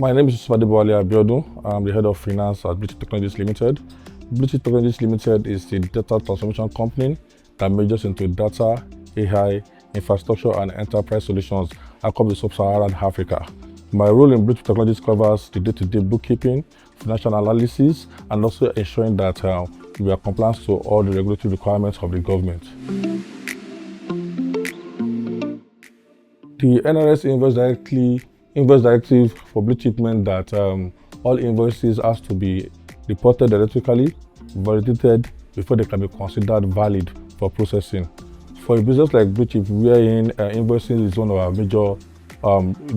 My name is Adebowale Yusuff. I'm the head of finance at Bluechip Technologies Limited. Bluechip Technologies Limited is a data transformation company that majors into data, AI, infrastructure, and enterprise solutions across the sub-Saharan Africa. My role in Bluechip Technologies covers the day-to-day bookkeeping, financial analysis, and also ensuring that we are compliant to all the regulatory requirements of the government. The NRS Invoice Directive for Bluechip meant that all invoices has to be reported electronically, validated before they can be considered valid for processing. For a business like Bluechip, wherein invoicing is one of our major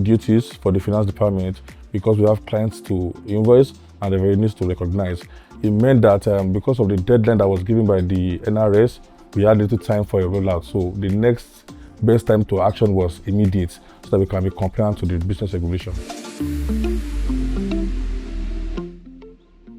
duties for the finance department, because we have clients to invoice and the revenues to recognize. It meant that because of the deadline that was given by the NRS, we had little time for a rollout. So the next best time to action was immediate, so that we can be compliant to the business regulation.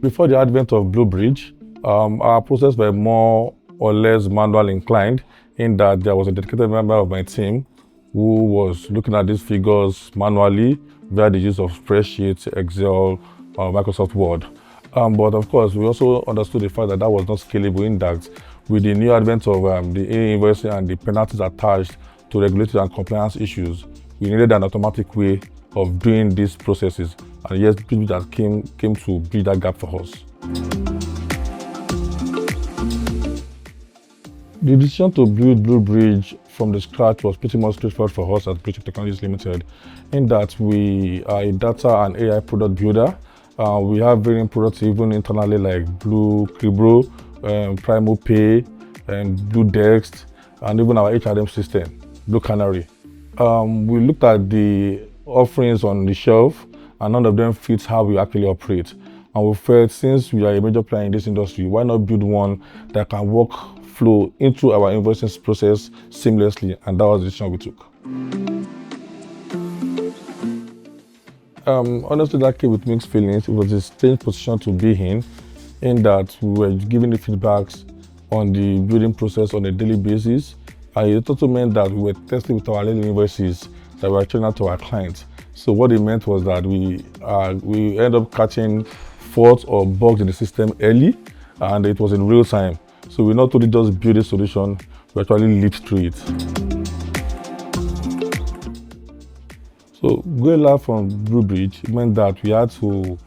Before the advent of BluBridge, our process were more or less manual inclined, in that there was a dedicated member of my team who was looking at these figures manually via the use of spreadsheets, Excel, Microsoft Word. But of course, we also understood the fact that that was not scalable, in that with the new advent of the e-invoicing and the penalties attached to regulatory and compliance issues, we needed an automatic way of doing these processes. And yes, that came to bridge that gap for us. The decision to build BluBridge from the scratch was pretty much straightforward for us at Bluechip Technologies Limited, in that we are a data and AI product builder. We have varying products even internally, like BluCribro, Primo Pay, and BlueDext, and even our HRM system, Blue Canary. We looked at the offerings on the shelf, and none of them fits how we actually operate. And we felt, since we are a major player in this industry, why not build one that can flow into our invoicing process seamlessly? And that was the decision we took. Honestly, that came with mixed feelings. It was a strange position to be in that we were giving the feedbacks on the building process on a daily basis. And it also meant that we were testing with our daily invoices that we were turning out to our clients. So what it meant was that we ended up catching faults or bugs in the system early, and it was in real time. So we not only just build a solution, we actually lived through it. So going live from BluBridge meant that we had to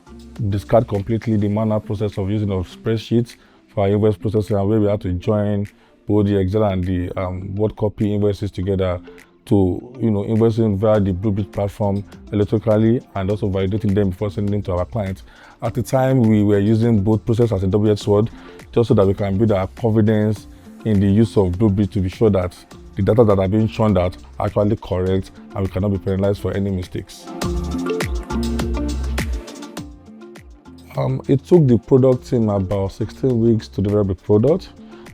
discard completely the manual process of using of spreadsheets for our invoice processing, and where we had to join both the Excel and the Word copy invoices together to invoicing via the BluBridge platform electronically, and also validating them before sending them to our clients. At the time, we were using both processes as a double-edged sword, just so that we can build our confidence in the use of BluBridge to be sure that the data that are being shown out are actually correct, and we cannot be penalized for any mistakes. It took the product team about 16 weeks to develop the product,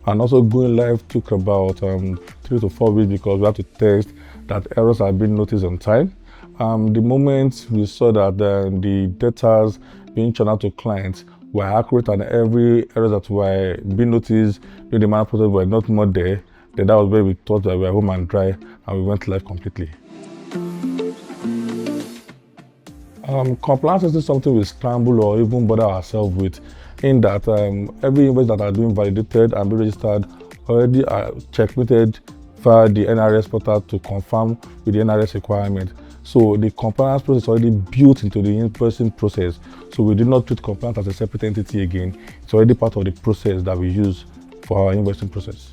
and also going live took about 3 to 4 weeks, because we had to test that errors are being noticed on time. The moment we saw that the data being churned out to clients were accurate, and every error that were being noticed during the manual process were not more there, then that was where we thought that we were home and dry, and we went live completely. Compliance isn't something we scramble or even bother ourselves with, in that every invoice that are being validated and be registered already are checkmated via the NRS portal to confirm with the NRS requirement. So the compliance process is already built into the invoicing process. So we do not treat compliance as a separate entity again. It's already part of the process that we use for our invoicing process.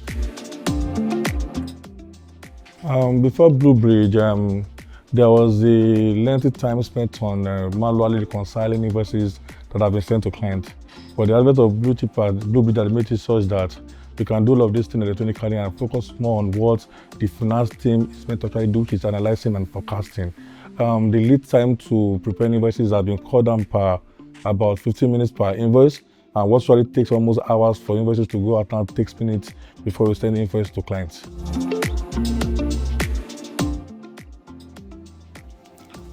Before BluBridge, there was a lengthy time spent on manually reconciling invoices that have been sent to clients. But the advent of BluBridge has made it such that we can do all of this thing electronically and focus more on what the finance team is meant to try to do, which is analyzing and forecasting. The lead time to prepare invoices has been cut down per about 15 minutes per invoice, and what usually takes almost hours for invoices to go out now takes minutes before we send the invoice to clients.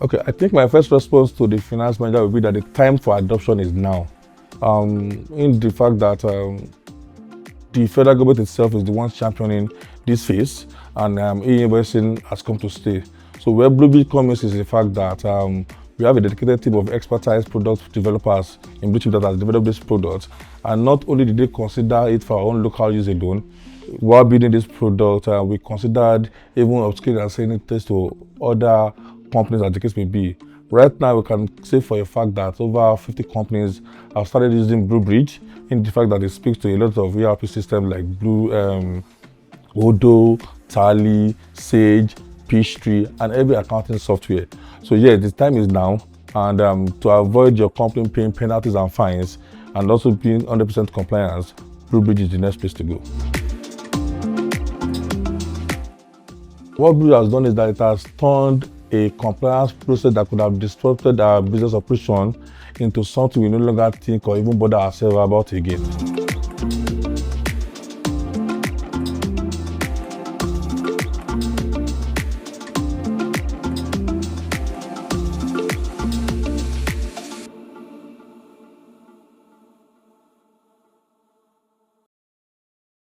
Okay, I think my first response to the finance manager would be that the time for adoption is now. In the fact that the federal government itself is the one championing this phase, and e-invoicing has come to stay. So where BluBridge comes is the fact that We have a dedicated team of expertise product developers in Bluechip that has developed this product. And not only did they consider it for our own local use alone, while building this product, we considered even upscaling and selling it to other companies as the case may be. Right now, we can say for a fact that over 50 companies have started using BluBridge, in the fact that it speaks to a lot of ERP systems like Odoo, Tally, Sage, Peachtree, and every accounting software. So yeah, the time is now, and to avoid your company paying penalties and fines, and also being 100% compliance, BluBridge is the next place to go. What BluBridge has done is that it has turned a compliance process that could have disrupted our business operation into something we no longer think or even bother ourselves about again.